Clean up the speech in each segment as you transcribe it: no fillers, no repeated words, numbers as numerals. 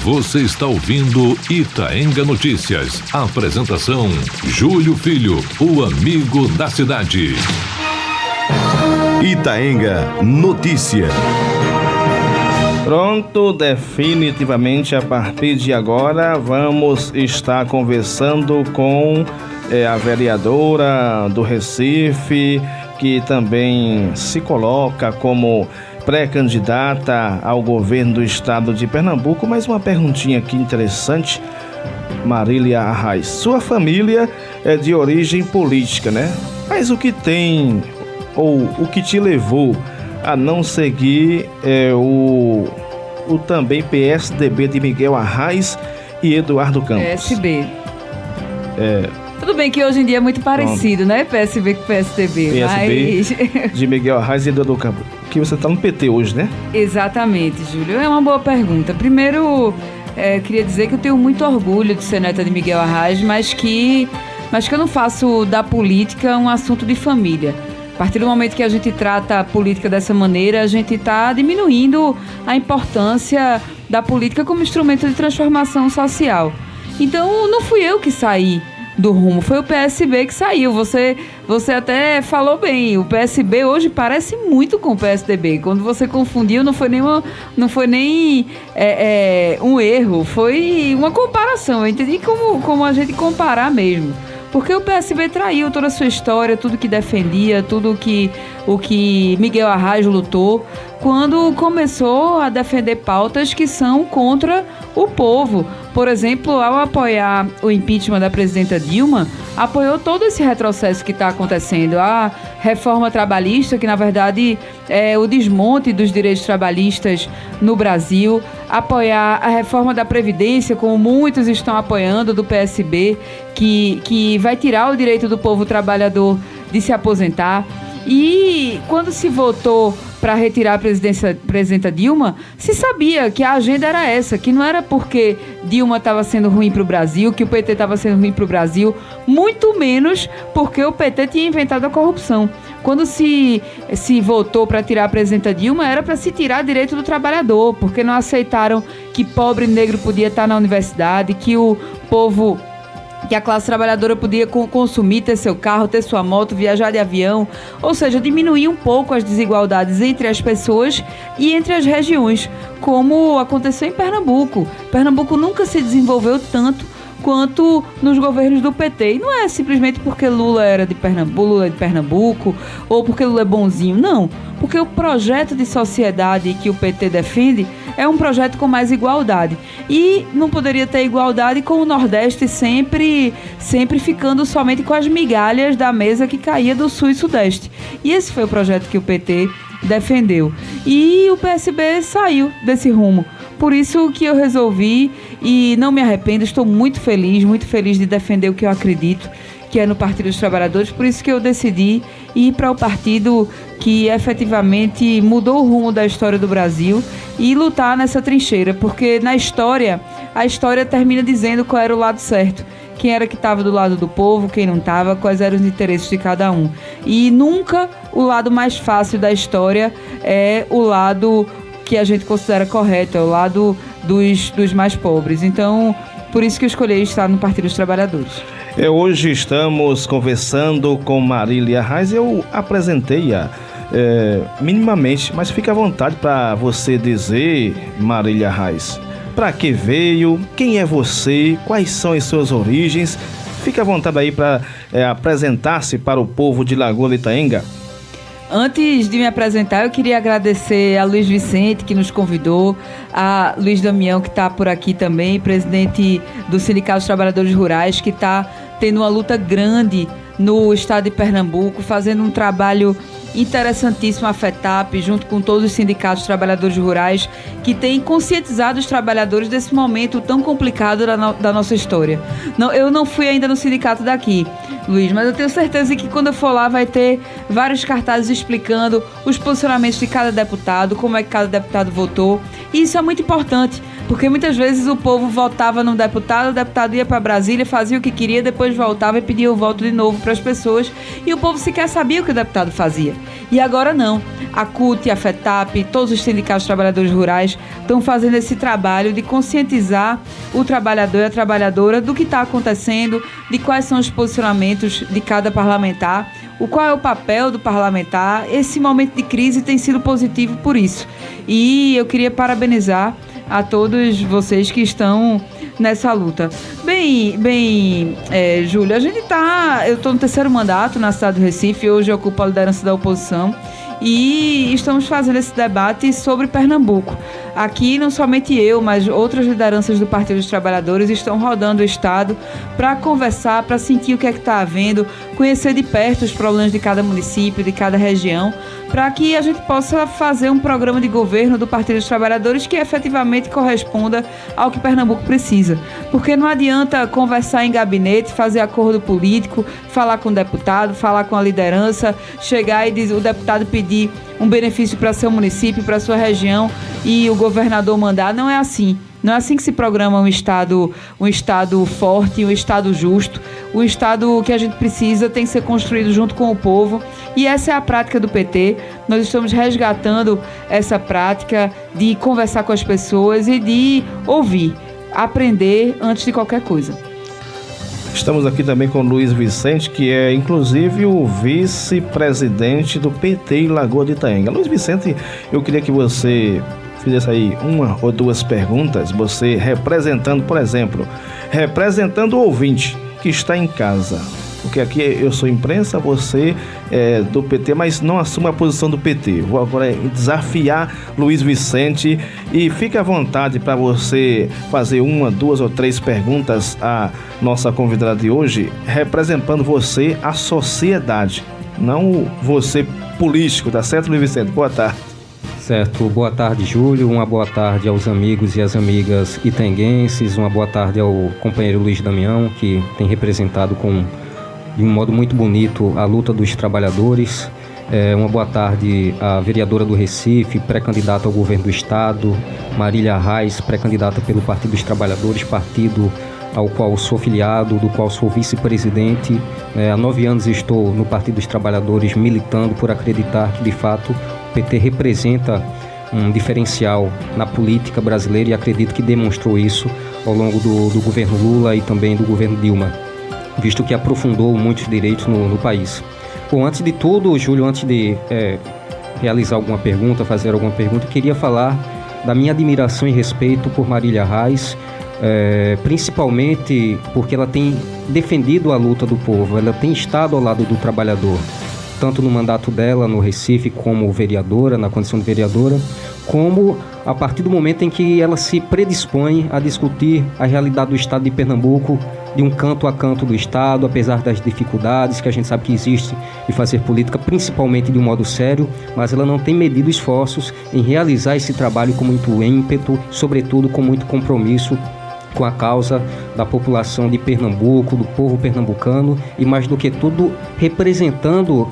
Você está ouvindo Itaenga Notícias. Apresentação: Júlio Filho, o amigo da cidade. Itaenga Notícias. Pronto, definitivamente a partir de agora vamos estar conversando com a vereadora do Recife, que também se coloca como pré-candidata ao governo do estado de Pernambuco. Mais uma perguntinha aqui interessante, Marília Arraes. Sua família é de origem política, né? Mas o que tem, ou o que te levou a não seguir o também PSDB de Miguel Arraes e Eduardo Campos? PSB. Tudo bem que hoje em dia é muito parecido, né? PSB com PSDB. PSB de Miguel Arraes e Eduardo Campos. Que você está no PT hoje, né? Exatamente, Júlio. É uma boa pergunta. Primeiro, queria dizer que eu tenho muito orgulho de ser neta de Miguel Arraes, mas que eu não faço da política um assunto de família. A partir do momento que a gente trata a política dessa maneira, a gente está diminuindo a importância da política como instrumento de transformação social. Então, não fui eu que saí do rumo, foi o PSB que saiu. Você até falou bem, o PSB hoje parece muito com o PSDB. Quando você confundiu, não foi nem um erro, foi uma comparação. Eu entendi como a gente comparar mesmo. Porque o PSB traiu toda a sua história, tudo que defendia, o que Miguel Arraes lutou, quando começou a defender pautas que são contra o povo. Por exemplo, ao apoiar o impeachment da presidenta Dilma, apoiou todo esse retrocesso que está acontecendo. A reforma trabalhista, que na verdade é o desmonte dos direitos trabalhistas no Brasil. Apoiar a reforma da Previdência, como muitos estão apoiando, do PSB, que vai tirar o direito do povo trabalhador de se aposentar. E quando se votou para retirar a presidenta Dilma, se sabia que a agenda era essa, que não era porque Dilma estava sendo ruim para o Brasil, que o PT estava sendo ruim para o Brasil, muito menos porque o PT tinha inventado a corrupção. Quando se votou para tirar a presidenta Dilma, era para se tirar direito do trabalhador, porque não aceitaram que pobre negro podia estar na universidade, que a classe trabalhadora podia consumir, ter seu carro, ter sua moto, viajar de avião, ou seja, diminuir um pouco as desigualdades entre as pessoas e entre as regiões, como aconteceu em Pernambuco. Pernambuco nunca se desenvolveu tanto quanto nos governos do PT. E não é simplesmente porque Lula é de Pernambuco, ou porque Lula é bonzinho, não. Porque o projeto de sociedade que o PT defende é um projeto com mais igualdade. E não poderia ter igualdade com o Nordeste sempre ficando somente com as migalhas da mesa que caía do Sul e Sudeste. E esse foi o projeto que o PT defendeu. E o PSB saiu desse rumo. Por isso que eu resolvi, e não me arrependo, estou muito feliz de defender o que eu acredito, que é no Partido dos Trabalhadores. Por isso que eu decidi ir para o partido que efetivamente mudou o rumo da história do Brasil e lutar nessa trincheira, porque na história, a história termina dizendo qual era o lado certo, quem era que estava do lado do povo, quem não estava, quais eram os interesses de cada um. E nunca o lado mais fácil da história é o lado que a gente considera correto, é o lado dos mais pobres. Então, por isso que eu escolhi estar no Partido dos Trabalhadores. Hoje estamos conversando com Marília Arraes. Eu apresentei-a minimamente, mas fica à vontade para você dizer, Marília Arraes, para que veio, quem é você, quais são as suas origens. Fica à vontade aí para apresentar-se para o povo de Lagoa de Itaenga. Antes de me apresentar, eu queria agradecer a Luiz Vicente, que nos convidou, a Luiz Damião, que está por aqui também, presidente do Sindicato dos Trabalhadores Rurais, que está tendo uma luta grande no estado de Pernambuco, fazendo um trabalho interessantíssimo, a FETAP, junto com todos os sindicatos de trabalhadores rurais, que têm conscientizado os trabalhadores desse momento tão complicado da nossa história. Eu não fui ainda no sindicato daqui, Luiz, mas eu tenho certeza que quando eu for lá vai ter vários cartazes explicando os posicionamentos de cada deputado, como é que cada deputado votou. E isso é muito importante, Porque muitas vezes o povo votava no deputado, o deputado ia para Brasília, fazia o que queria, depois voltava e pedia o voto de novo para as pessoas, e o povo sequer sabia o que o deputado fazia. E agora não. A CUT, a FETAP, todos os sindicatos de trabalhadores rurais estão fazendo esse trabalho de conscientizar o trabalhador e a trabalhadora do que está acontecendo, de quais são os posicionamentos de cada parlamentar, qual é o papel do parlamentar. Esse momento de crise tem sido positivo por isso. E eu queria parabenizar a todos vocês que estão nessa luta. Júlio, eu estou no 3º mandato na cidade do Recife, hoje eu ocupo a liderança da oposição e estamos fazendo esse debate sobre Pernambuco. Aqui não somente eu, mas outras lideranças do Partido dos Trabalhadores estão rodando o estado para conversar, para sentir o que é que está havendo, conhecer de perto os problemas de cada município, de cada região, para que a gente possa fazer um programa de governo do Partido dos Trabalhadores que efetivamente corresponda ao que Pernambuco precisa. Porque não adianta conversar em gabinete, fazer acordo político, falar com o deputado, falar com a liderança, chegar e dizer, o deputado pedir um benefício para seu município, para sua região, e o governador mandar. Não é assim. Não é assim que se programa um estado forte, um estado justo. O estado que a gente precisa tem que ser construído junto com o povo. E essa é a prática do PT. Nós estamos resgatando essa prática de conversar com as pessoas e de ouvir, aprender antes de qualquer coisa. Estamos aqui também com o Luiz Vicente, que é inclusive o vice-presidente do PT em Lagoa de Itaenga. Luiz Vicente, eu queria que você fizesse aí 1 ou 2 perguntas, você representando, por exemplo, representando o ouvinte que está em casa. Porque aqui eu sou imprensa, você é do PT, mas não assume a posição do PT. Vou agora desafiar Luiz Vicente e fique à vontade para você fazer 1, 2 ou 3 perguntas à nossa convidada de hoje, representando você, a sociedade, não você político, tá certo, Luiz Vicente? Boa tarde. Certo, boa tarde, Júlio, uma boa tarde aos amigos e às amigas itenguenses, uma boa tarde ao companheiro Luiz Damião, que tem representado de um modo muito bonito a luta dos trabalhadores. Uma boa tarde à vereadora do Recife, pré-candidata ao governo do estado, Marília Arraes, pré-candidata pelo Partido dos Trabalhadores, partido ao qual sou filiado, do qual sou vice-presidente. Há 9 anos estou no Partido dos Trabalhadores militando por acreditar que, de fato, o PT representa um diferencial na política brasileira e acredito que demonstrou isso ao longo do governo Lula e também do governo Dilma, visto que aprofundou muitos direitos no país. Bom, antes de tudo, Júlio, antes de realizar alguma pergunta, fazer alguma pergunta, eu queria falar da minha admiração e respeito por Marília Arraes, principalmente porque ela tem defendido a luta do povo, ela tem estado ao lado do trabalhador, tanto no mandato dela no Recife como vereadora, na condição de vereadora, como a partir do momento em que ela se predispõe a discutir a realidade do estado de Pernambuco, de um canto a canto do estado, apesar das dificuldades que a gente sabe que existe de fazer política, principalmente de um modo sério, mas ela não tem medido esforços em realizar esse trabalho com muito ímpeto, sobretudo com muito compromisso com a causa da população de Pernambuco, do povo pernambucano e, mais do que tudo, representando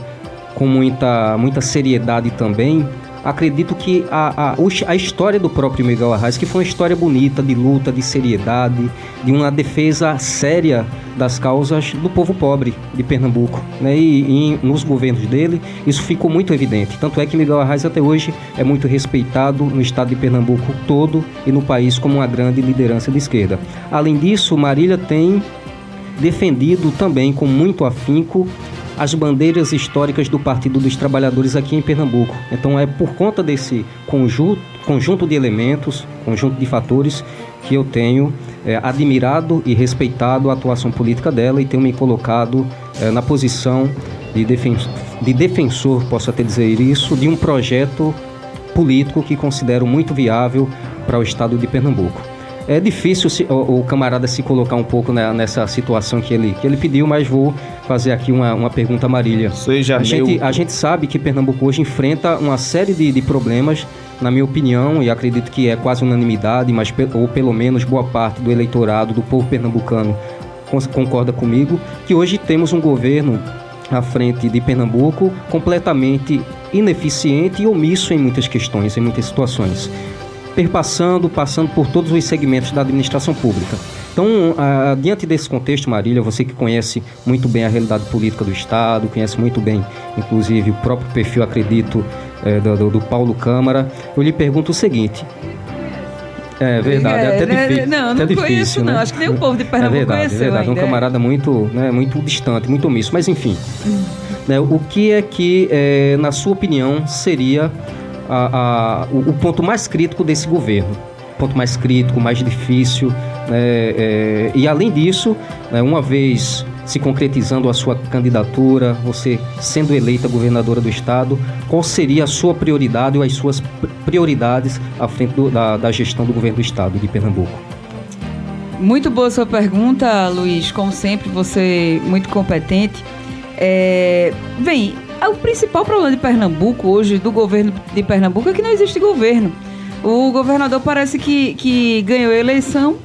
com muita seriedade também. Acredito que a história do próprio Miguel Arraes, que foi uma história bonita, de luta, de seriedade, de uma defesa séria das causas do povo pobre de Pernambuco, né? E nos governos dele isso ficou muito evidente. Tanto é que Miguel Arraes até hoje é muito respeitado no estado de Pernambuco todo e no país como uma grande liderança de esquerda. Além disso, Marília tem defendido também com muito afinco as bandeiras históricas do Partido dos Trabalhadores aqui em Pernambuco. Então é por conta desse conjunto de elementos, conjunto de fatores, que eu tenho admirado e respeitado a atuação política dela e tenho me colocado na posição de defensor, posso até dizer isso, de um projeto político que considero muito viável para o estado de Pernambuco. É difícil o camarada se colocar um pouco nessa situação que ele pediu, mas vou fazer aqui uma pergunta a Marília. A gente sabe que Pernambuco hoje enfrenta uma série de problemas, na minha opinião, e acredito que é quase unanimidade, ou pelo menos boa parte do eleitorado, do povo pernambucano concorda comigo, que hoje temos um governo à frente de Pernambuco completamente ineficiente e omisso em muitas questões, em muitas situações. passando por todos os segmentos da administração pública. Então, diante desse contexto, Marília, você que conhece muito bem a realidade política do Estado, conhece muito bem, inclusive, o próprio perfil, acredito, do Paulo Câmara, eu lhe pergunto o seguinte. É verdade, é até difícil. Não até conheço, difícil, não. Né? Acho que nem o povo de Pernambuco conheceu É verdade, ainda. um camarada muito, né, muito distante, muito omisso. Mas, enfim, né, o que é que, na sua opinião, seria o ponto mais crítico desse governo? O ponto mais crítico, mais difícil, né, e, além disso, né, uma vez se concretizando a sua candidatura, você sendo eleita governadora do Estado, qual seria a sua prioridade ou as suas prioridades à frente da gestão do governo do Estado de Pernambuco? Muito boa sua pergunta, Luiz. Como sempre, você é muito competente. Bem, o principal problema de Pernambuco hoje, do governo de Pernambuco, é que não existe governo. O governador parece que ganhou a eleição,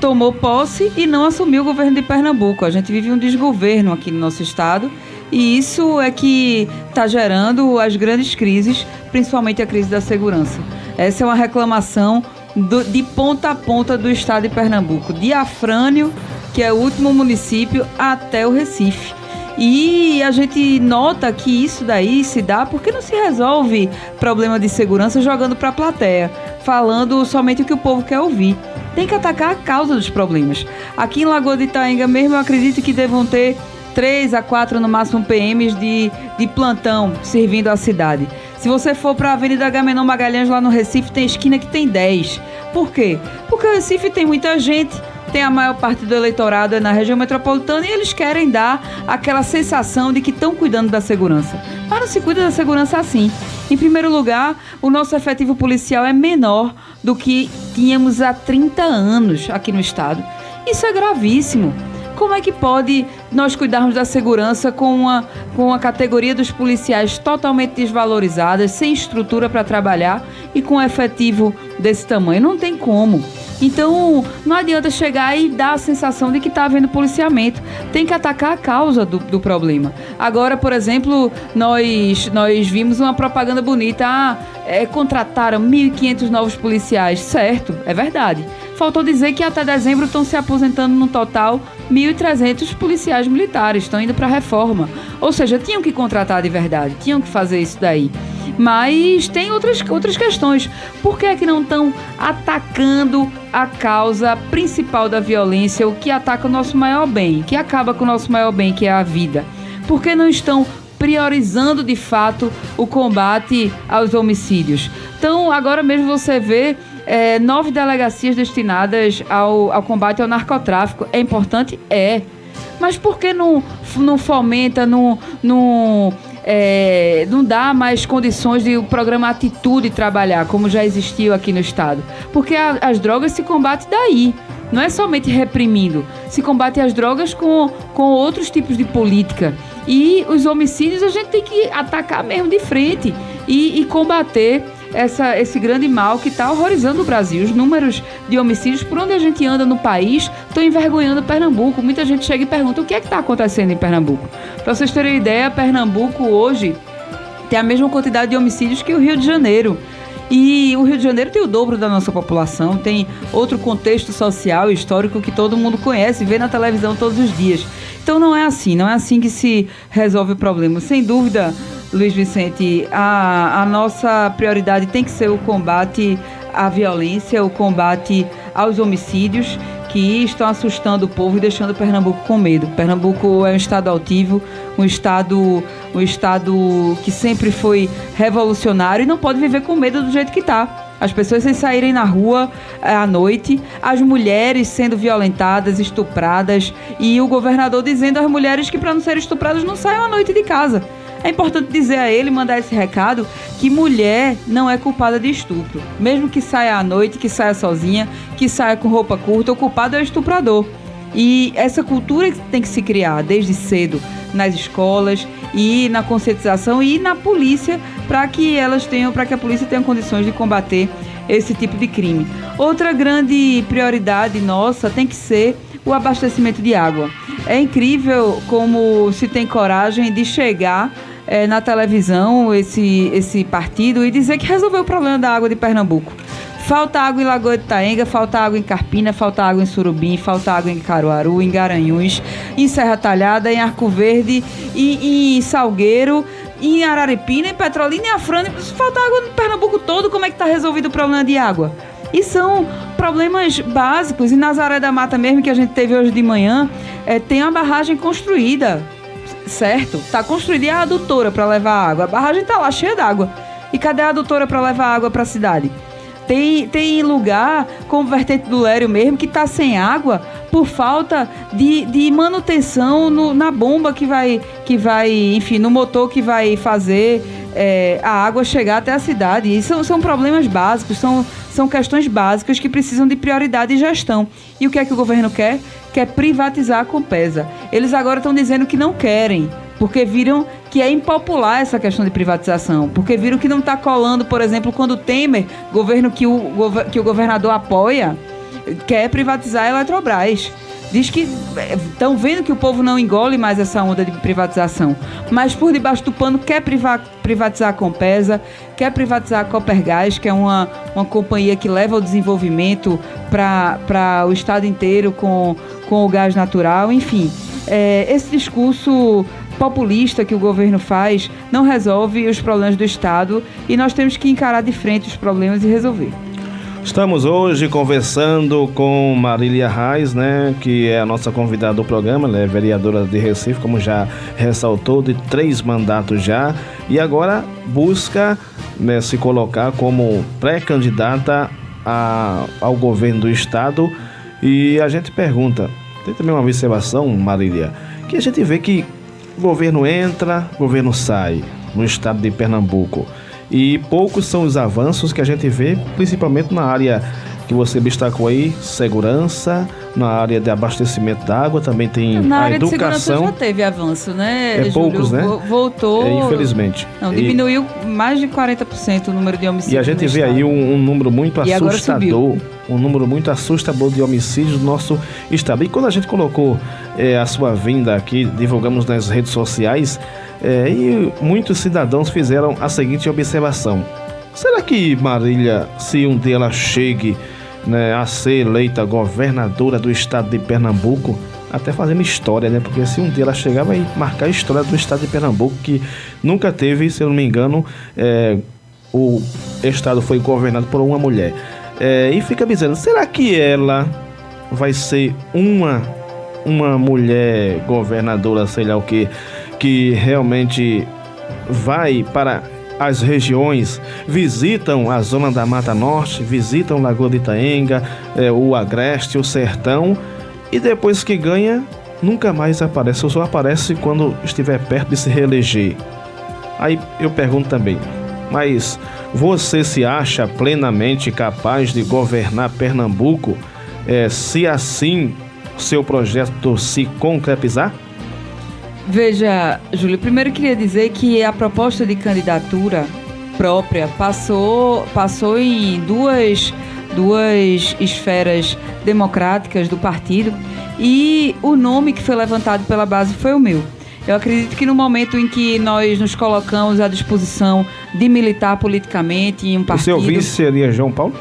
tomou posse e não assumiu o governo de Pernambuco. A gente vive um desgoverno aqui no nosso estado e isso é que está gerando as grandes crises, principalmente a crise da segurança. Essa é uma reclamação de ponta a ponta do estado de Pernambuco, de Afrânio, que é o último município, até o Recife. E a gente nota que isso daí se dá porque não se resolve problema de segurança jogando para a plateia, falando somente o que o povo quer ouvir. Tem que atacar a causa dos problemas. Aqui em Lagoa de Itaenga mesmo, eu acredito que devam ter 3 a 4 no máximo PMs de plantão servindo a cidade. Se você for para a Avenida Agamenon Magalhães lá no Recife, tem esquina que tem 10. Por quê? Porque o Recife tem muita gente, tem a maior parte do eleitorado na região metropolitana e eles querem dar aquela sensação de que estão cuidando da segurança. Mas não se cuida da segurança assim. Em primeiro lugar, o nosso efetivo policial é menor do que tínhamos há 30 anos aqui no estado. Isso é gravíssimo. Como é que pode nós cuidarmos da segurança com a categoria dos policiais totalmente desvalorizadas, sem estrutura para trabalhar e com um efetivo desse tamanho? Não tem como. Então, não adianta chegar e dar a sensação de que está havendo policiamento. Tem que atacar a causa do problema. Agora, por exemplo, nós vimos uma propaganda bonita. Contrataram 1.500 novos policiais. Certo, é verdade. Faltou dizer que até dezembro estão se aposentando no total 1.300 policiais militares. Estão indo para a reforma. Ou seja, tinham que contratar de verdade. Tinham que fazer isso daí. Mas tem outras questões. Por que é que não estão atacando a causa principal da violência, o que ataca o nosso maior bem, que acaba com o nosso maior bem, que é a vida? Por que não estão priorizando de fato o combate aos homicídios? Então, agora mesmo você vê 9 delegacias destinadas ao combate ao narcotráfico. É importante? É. Mas por que não fomenta, não dá mais condições de o programa Atitude trabalhar, como já existiu aqui no estado? Porque as drogas se combatem daí. Não é somente reprimindo. Se combate as drogas com outros tipos de política. E os homicídios a gente tem que atacar mesmo de frente e combater esse grande mal que está horrorizando o Brasil. Os números de homicídios, por onde a gente anda no país, estão envergonhando Pernambuco. Muita gente chega e pergunta o que é que está acontecendo em Pernambuco. Para vocês terem ideia, Pernambuco hoje tem a mesma quantidade de homicídios que o Rio de Janeiro. E o Rio de Janeiro tem o dobro da nossa população, tem outro contexto social e histórico que todo mundo conhece, vê na televisão todos os dias. Então não é assim que se resolve o problema. Sem dúvida, Luiz Vicente, a nossa prioridade tem que ser o combate à violência, o combate aos homicídios que estão assustando o povo e deixando Pernambuco com medo. Pernambuco é um estado altivo, um estado que sempre foi revolucionário e não pode viver com medo do jeito que está. As pessoas sem saírem na rua à noite, as mulheres sendo violentadas, estupradas, e o governador dizendo às mulheres que para não serem estupradas não saiam à noite de casa. É importante dizer a ele, mandar esse recado, que mulher não é culpada de estupro. Mesmo que saia à noite, que saia sozinha, que saia com roupa curta, o culpado é o estuprador. E essa cultura tem que se criar desde cedo nas escolas e na conscientização e na polícia para que a polícia tenha condições de combater esse tipo de crime. Outra grande prioridade nossa tem que ser o abastecimento de água. É incrível como se tem coragem de chegar na televisão esse partido e dizer que resolveu o problema da água de Pernambuco. Falta água em Lagoa de Itaenga, falta água em Carpina, falta água em Surubim, falta água em Caruaru, em Garanhuns, em Serra Talhada, em Arco Verde, em Salgueiro, em Araripina, em Petrolina, em Afrânia. Falta água no Pernambuco todo. Como é que está resolvido o problema de água? E são problemas básicos. Em Nazaré da Mata mesmo, que a gente teve hoje de manhã, tem uma barragem construída, certo? Está construída e a adutora para levar água. A barragem está lá cheia d'água. E cadê a adutora para levar água para a cidade? Tem lugar, como o Vertente do Lério mesmo, que está sem água por falta de manutenção na bomba que vai, enfim, no motor que vai fazer a água chegar até a cidade. E são problemas básicos, são questões básicas que precisam de prioridade e gestão. E o que é que o governo quer? Quer privatizar a Compesa. Eles agora estão dizendo que não querem, porque viram que é impopular essa questão de privatização, porque viram que não está colando, por exemplo, quando o Temer, governo que o governador apoia, quer privatizar a Eletrobras. Diz que estão vendo que o povo não engole mais essa onda de privatização, mas por debaixo do pano quer privatizar a Compesa, quer privatizar a Copergás, que é uma companhia que leva o desenvolvimento para o estado inteiro com o gás natural. Enfim, esse discurso populista que o governo faz não resolve os problemas do estado e nós temos que encarar de frente os problemas e resolver. Estamos hoje conversando com Marília Reis, né, que é a nossa convidada do programa. Ela é vereadora de Recife, como já ressaltou, de 3 mandatos já, e agora busca, né, se colocar como pré-candidata ao governo do estado. E a gente pergunta, tem também uma observação, Marília, que a gente vê que o governo entra, o governo sai no estado de Pernambuco. E poucos são os avanços que a gente vê, principalmente na área que você destacou aí, segurança, na área de abastecimento da água, também tem na a área educação. De segurança já teve avanço, né, Júlio? Poucos, né? Voltou. Infelizmente. Não, diminuiu mais de 40% o número de homicídios. E a gente vê aí um número muito assustador. Um número muito assustador de homicídios no nosso estado. E quando a gente colocou a sua vinda aqui, divulgamos nas redes sociais, e muitos cidadãos fizeram a seguinte observação: será que Marília, se um dia ela chegue, né, a ser eleita governadora do estado de Pernambuco, até fazendo história, né? Porque se um dia ela chegar, vai marcar a história do estado de Pernambuco, que nunca teve, se eu não me engano, o estado foi governado por uma mulher. E fica me dizendo, será que ela vai ser uma mulher governadora, sei lá o que realmente vai para as regiões, visitam a zona da Mata Norte, visitam Lagoa de Itaenga, o Agreste, o Sertão, e depois que ganha, nunca mais aparece, ou só aparece quando estiver perto de se reeleger. Aí eu pergunto também, mas você se acha plenamente capaz de governar Pernambuco, se assim seu projeto se concretizar? Veja, Júlio, primeiro queria dizer que a proposta de candidatura própria passou em duas esferas democráticas do partido, e o nome que foi levantado pela base foi o meu. Eu acredito que no momento em que nós nos colocamos à disposição de militar politicamente em um partido... O seu vice seria João Paulo?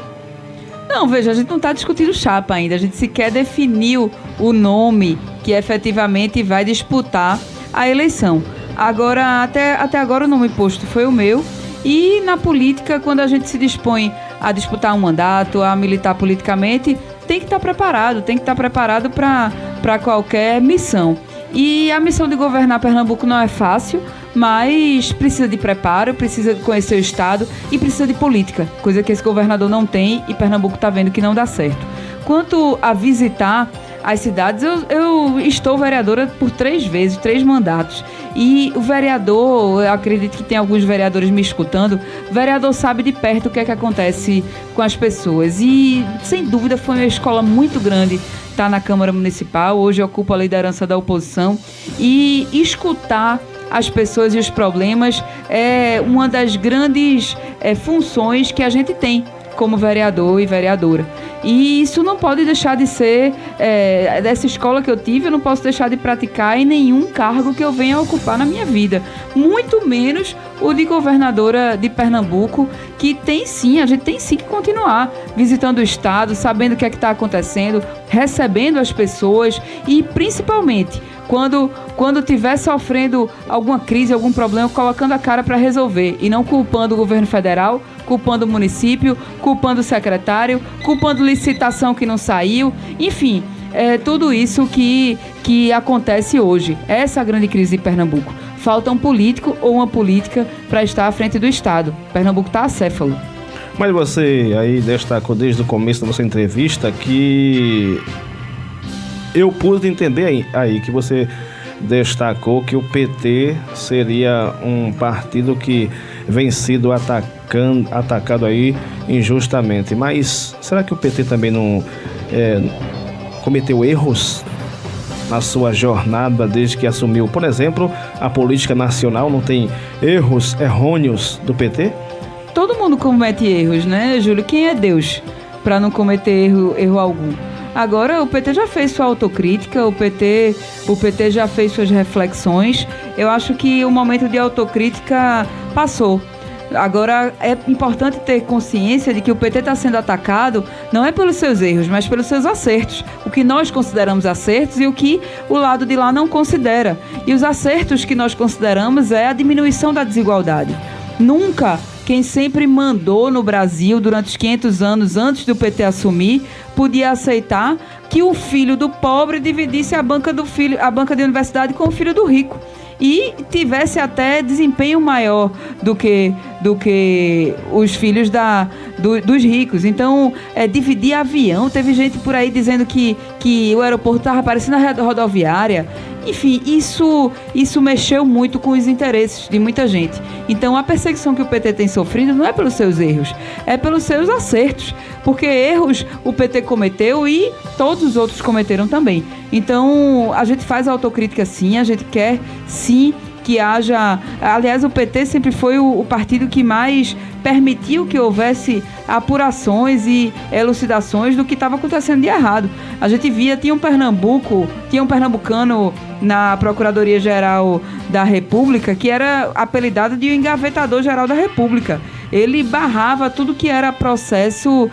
Não, veja, a gente não está discutindo chapa ainda, a gente sequer definiu o nome que efetivamente vai disputar a eleição. Agora, até agora o nome posto foi o meu, e na política, quando a gente se dispõe a disputar um mandato, a militar politicamente, tem que estar preparado para qualquer missão. E a missão de governar Pernambuco não é fácil, mas precisa de preparo, precisa de conhecer o estado e precisa de política, coisa que esse governador não tem, e Pernambuco está vendo que não dá certo. Quanto a visitar as cidades, eu estou vereadora por 3 vezes, 3 mandatos. E o vereador, eu acredito que tem alguns vereadores me escutando, o vereador sabe de perto o que é que acontece com as pessoas. E, sem dúvida, foi uma escola muito grande estar na Câmara Municipal. Hoje eu ocupo a liderança da oposição. E escutar as pessoas e os problemas é uma das grandes funções que a gente tem como vereador e vereadora. E isso não pode deixar de ser, dessa escola que eu tive, eu não posso deixar de praticar em nenhum cargo que eu venha a ocupar na minha vida. Muito menos o de governadora de Pernambuco, que a gente tem sim que continuar visitando o estado, sabendo o que é que está acontecendo, recebendo as pessoas e principalmente quando estiver sofrendo alguma crise, algum problema, colocando a cara para resolver e não culpando o governo federal, culpando o município, culpando o secretário, culpando licitação que não saiu, enfim, tudo isso que acontece hoje. Essa é a grande crise de Pernambuco. Falta um político ou uma política para estar à frente do estado. Pernambuco está acéfalo. Mas você aí destacou desde o começo da sua entrevista que eu pude entender aí que você destacou que o PT seria um partido que vem sido atacado aí injustamente. Mas será que o PT também não cometeu erros na sua jornada desde que assumiu? Por exemplo, a política nacional não tem erros errôneos do PT? Todo mundo comete erros, né, Júlio? Quem é Deus para não cometer erro algum? Agora, o PT já fez sua autocrítica, o PT já fez suas reflexões. Eu acho que o momento de autocrítica passou. Agora, é importante ter consciência de que o PT está sendo atacado não é pelos seus erros, mas pelos seus acertos. O que nós consideramos acertos e o que o lado de lá não considera. E os acertos que nós consideramos é a diminuição da desigualdade. Nunca quem sempre mandou no Brasil durante os 500 anos antes do PT assumir podia aceitar que o filho do pobre dividisse a banca de universidade com o filho do rico e tivesse até desempenho maior do que os filhos dos ricos. Então, dividir avião, teve gente por aí dizendo que o aeroporto estava parecendo a rodoviária. Enfim, isso mexeu muito com os interesses de muita gente. Então, a perseguição que o PT tem sofrido não é pelos seus erros, é pelos seus acertos. Porque erros o PT cometeu e todos os outros cometeram também. Então, a gente faz autocrítica sim, a gente quer sim que haja... Aliás, o PT sempre foi o partido que mais permitiu que houvesse apurações e elucidações do que estava acontecendo de errado. A gente via, tinha um pernambucano na Procuradoria-Geral da República que era apelidado de engavetador-geral da República. Ele barrava tudo que era processo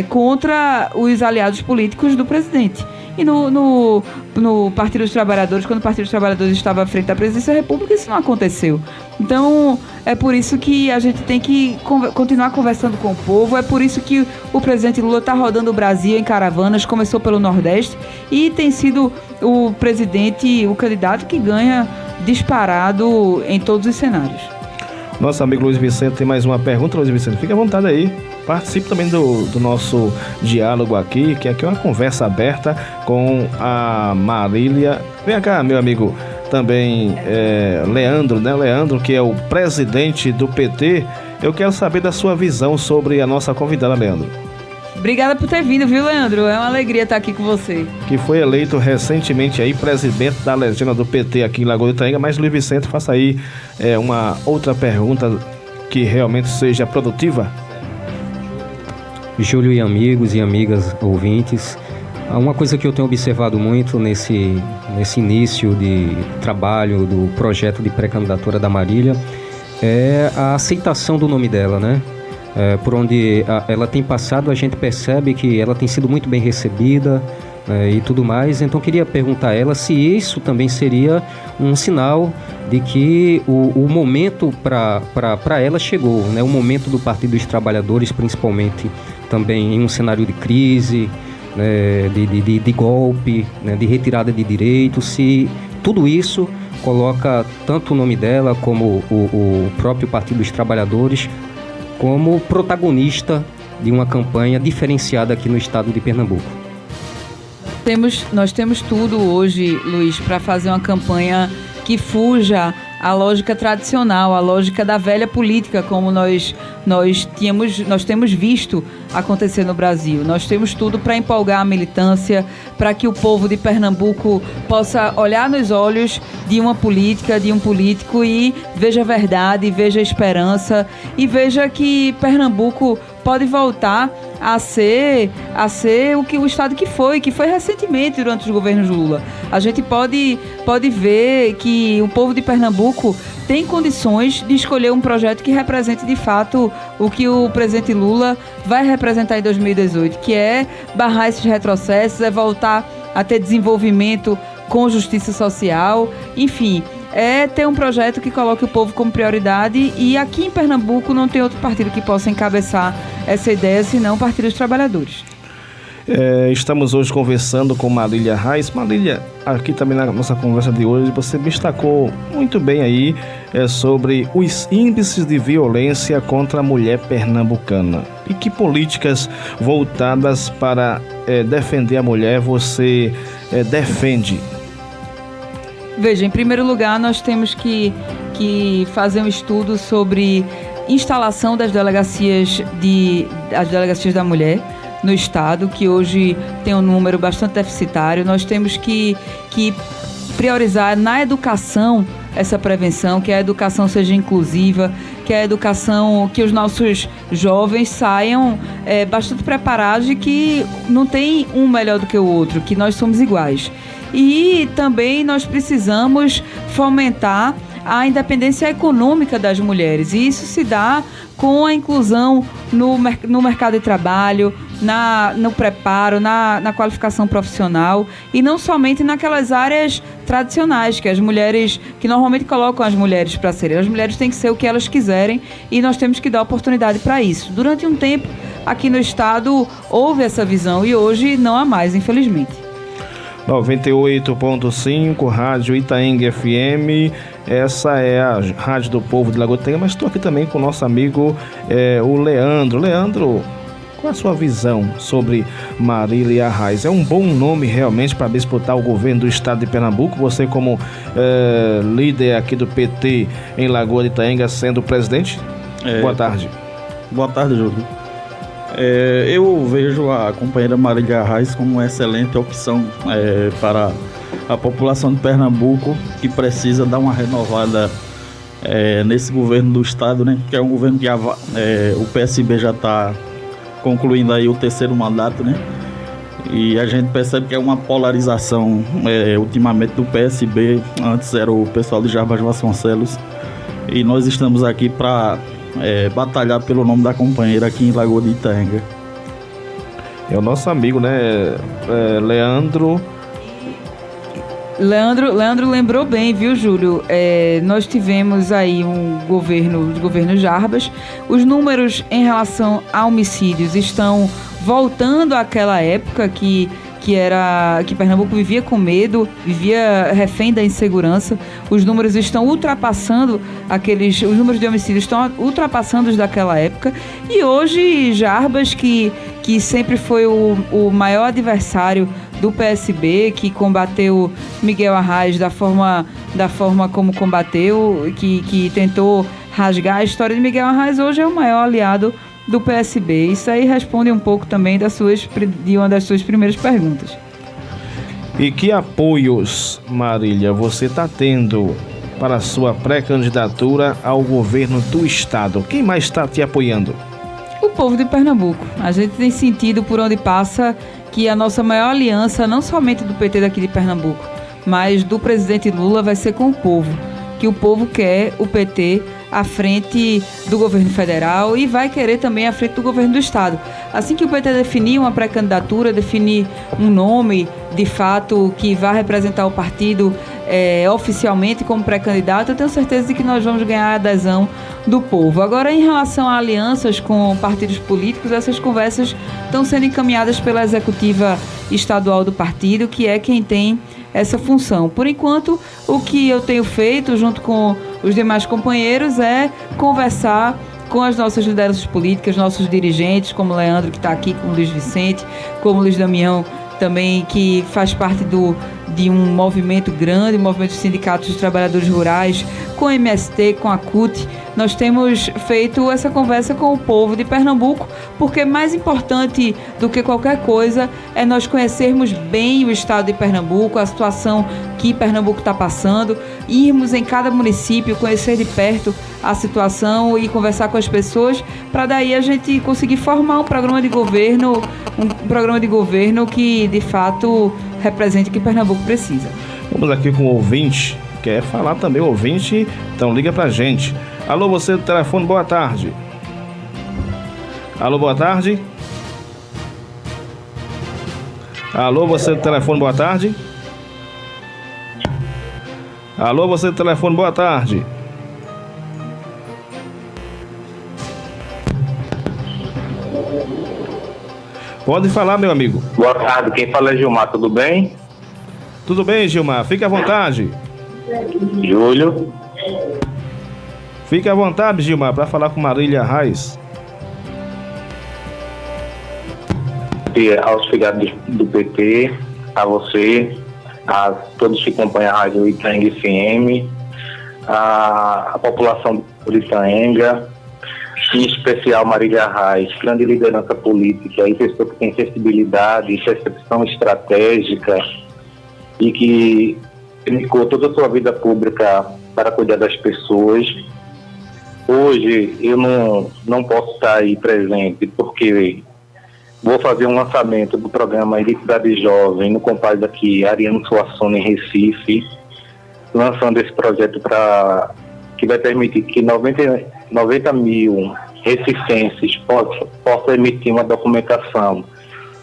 contra os aliados políticos do presidente. E no Partido dos Trabalhadores, quando o Partido dos Trabalhadores estava à frente da Presidência da República, isso não aconteceu. Então, é por isso que a gente tem que continuar conversando com o povo, é por isso que o presidente Lula está rodando o Brasil em caravanas, começou pelo Nordeste e tem sido o presidente, o candidato que ganha disparado em todos os cenários. Nosso amigo Luiz Vicente tem mais uma pergunta. Luiz Vicente, fique à vontade aí. Participe também do nosso diálogo aqui, que aqui é uma conversa aberta com a Marília. Vem cá, meu amigo, também Leandro, né? Leandro, que é o presidente do PT. Eu quero saber da sua visão sobre a nossa convidada, Leandro. Obrigada por ter vindo, viu, Leandro? É uma alegria estar aqui com você. Que foi eleito recentemente aí presidente da legenda do PT aqui em Lagoa do Itaenga. Mas, Luiz Vicente, faça aí uma outra pergunta que realmente seja produtiva. Júlio e amigos e amigas ouvintes, uma coisa que eu tenho observado muito nesse início de trabalho do projeto de pré-candidatura da Marília é a aceitação do nome dela, né? Por onde ela tem passado, a gente percebe que ela tem sido muito bem recebida e tudo mais. Então, queria perguntar a ela se isso também seria um sinal de que o momento para ela chegou, né? O momento do Partido dos Trabalhadores, principalmente também em um cenário de crise, né? de golpe, né? De retirada de direitos, se tudo isso coloca tanto o nome dela como o próprio Partido dos Trabalhadores como protagonista de uma campanha diferenciada aqui no estado de Pernambuco. Nós temos tudo hoje, Luiz, para fazer uma campanha que fuja à lógica tradicional, à lógica da velha política, como nós temos visto acontecer no Brasil. Nós temos tudo para empolgar a militância, para que o povo de Pernambuco possa olhar nos olhos de uma política, de um político e veja a verdade, veja a esperança e veja que Pernambuco pode voltar a ser o Estado que foi recentemente durante os governos Lula. A gente pode ver que o povo de Pernambuco tem condições de escolher um projeto que represente de fato o que o presidente Lula vai representar em 2018, que é barrar esses retrocessos, é voltar a ter desenvolvimento com justiça social, enfim, é ter um projeto que coloque o povo como prioridade, e aqui em Pernambuco não tem outro partido que possa encabeçar essa ideia, senão o Partido dos Trabalhadores. Estamos hoje conversando com Marília Reis. Marília, aqui também na nossa conversa de hoje, você destacou muito bem aí sobre os índices de violência contra a mulher pernambucana. E que políticas voltadas para defender a mulher você defende? Veja, em primeiro lugar, nós temos que fazer um estudo sobre instalação das delegacias da mulher no Estado, que hoje tem um número bastante deficitário. Nós temos que priorizar na educação essa prevenção, que a educação seja inclusiva, que a educação, que os nossos jovens saiam bastante preparados e que não tem um melhor do que o outro, que nós somos iguais. E também nós precisamos fomentar a independência econômica das mulheres, e isso se dá com a inclusão no mercado de trabalho, no preparo, na qualificação profissional, e não somente naquelas áreas tradicionais que normalmente colocam as mulheres para serem. As mulheres têm que ser o que elas quiserem, e nós temos que dar oportunidade para isso. Durante um tempo, aqui no Estado, houve essa visão, e hoje não há mais, infelizmente. 98.5, Rádio Itaenga FM. Essa é a Rádio do Povo de Lagoa de Itaenga, mas estou aqui também com o nosso amigo, o Leandro. Leandro, qual é a sua visão sobre Marília Reis? É um bom nome realmente para disputar o governo do estado de Pernambuco? Você como líder aqui do PT em Lagoa de Itaenga, sendo presidente? Boa tarde. Boa tarde, Júlio. Eu vejo a companheira Marília Reis como uma excelente opção para a população de Pernambuco, que precisa dar uma renovada nesse governo do estado, né? Que é um governo que o PSB já está concluindo aí o terceiro mandato, né? E a gente percebe que é uma polarização ultimamente do PSB. Antes era o pessoal de Jarbas Vasconcelos, e nós estamos aqui para batalhar pelo nome da companheira aqui em Lagoa de Itaenga. É o nosso amigo, né? Leandro lembrou bem, viu, Júlio? Nós tivemos aí um governo Jarbas. Os números em relação a homicídios estão voltando àquela época que Pernambuco vivia com medo, vivia refém da insegurança. Os números estão ultrapassando os números de homicídios estão ultrapassando os daquela época. E hoje Jarbas, que sempre foi o maior adversário do PSB, que combateu Miguel Arraes da forma como combateu, que tentou rasgar a história de Miguel Arraes, hoje é o maior aliado do PSB. Isso aí responde um pouco também de uma das suas primeiras perguntas. E que apoios, Marília, você está tendo para a sua pré-candidatura ao governo do estado? Quem mais está te apoiando? O povo de Pernambuco. A gente tem sentido por onde passa que a nossa maior aliança, não somente do PT daqui de Pernambuco, mas do presidente Lula, vai ser com o povo. Que o povo quer o PT à frente do governo federal e vai querer também à frente do governo do estado. Assim que o PT definir uma pré-candidatura, definir um nome de fato que vai representar o partido oficialmente como pré-candidato, eu tenho certeza de que nós vamos ganhar a adesão do povo. Agora, em relação a alianças com partidos políticos, essas conversas estão sendo encaminhadas pela executiva estadual do partido, que é quem tem essa função. Por enquanto, o que eu tenho feito junto com os demais companheiros é conversar com as nossas lideranças políticas, nossos dirigentes, como o Leandro, que está aqui, como o Luiz Vicente, como o Luiz Damião, também, que faz parte do de um movimento grande, um movimento dos sindicatos dos trabalhadores rurais, com a MST, com a CUT. Nós temos feito essa conversa com o povo de Pernambuco, porque mais importante do que qualquer coisa é nós conhecermos bem o estado de Pernambuco, a situação que Pernambuco está passando, irmos em cada município, conhecer de perto a situação e conversar com as pessoas, para daí a gente conseguir formar um programa de governo que de fato represente o que Pernambuco precisa. Vamos aqui com o ouvinte, quer falar também o ouvinte, então liga pra gente. Alô, você do telefone, boa tarde. Alô, boa tarde. Alô, você do telefone, boa tarde. Alô, você do telefone, boa tarde. Pode falar, meu amigo. Boa tarde, quem fala é Gilmar, tudo bem? Tudo bem, Gilmar, fique à vontade. Júlio. Fique à vontade, Gilmar, para falar com Marília Reis. E aos filiados do PT, a você, a todos que acompanham a Rádio Itaenga FM, a população de Itaenga, em especial Marília Reis, grande liderança política e pessoa que tem sensibilidade e percepção estratégica e que dedicou toda a sua vida pública para cuidar das pessoas. Hoje eu não posso estar aí presente porque vou fazer um lançamento do programa Identidade Jovem no compadre aqui, Ariano Suassuna, em Recife, lançando esse projeto que vai permitir que 90 mil recifenses possam emitir uma documentação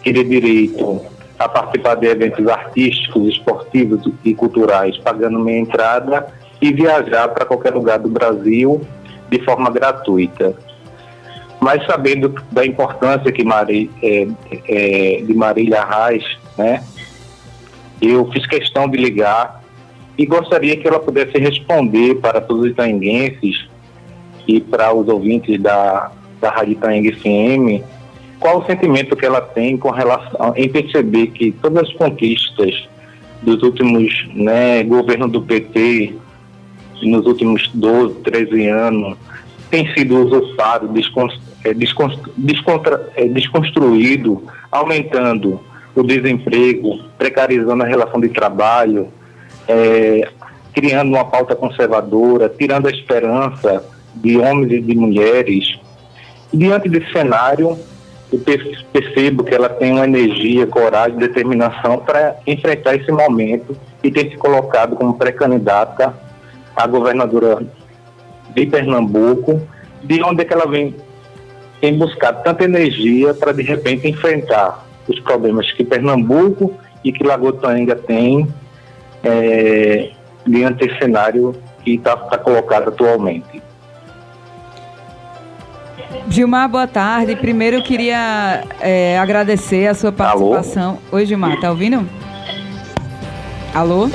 que dê direito a participar de eventos artísticos, esportivos e culturais, pagando meia entrada e viajar para qualquer lugar do Brasil de forma gratuita. Mas sabendo da importância que de Marília Reis, né, eu fiz questão de ligar e gostaria que ela pudesse responder para todos os itaenguenses e para os ouvintes da Rádio Itaenga FM, qual o sentimento que ela tem com relação em perceber que todas as conquistas dos últimos governos do PT, nos últimos 12, 13 anos, tem sido usurpado, desconstruído, aumentando o desemprego, precarizando a relação de trabalho, criando uma pauta conservadora, tirando a esperança de homens e de mulheres. E diante desse cenário, eu percebo que ela tem uma energia, coragem, determinação para enfrentar esse momento e ter se colocado como pré-candidata a governadora de Pernambuco, de onde é que ela vem buscar tanta energia para de repente enfrentar os problemas que Pernambuco e que Lagoa do Itaenga tem diante desse cenário que está colocado atualmente. Gilmar, boa tarde. Primeiro eu queria agradecer a sua participação. Alô? Oi, Gilmar, tá ouvindo? Alô?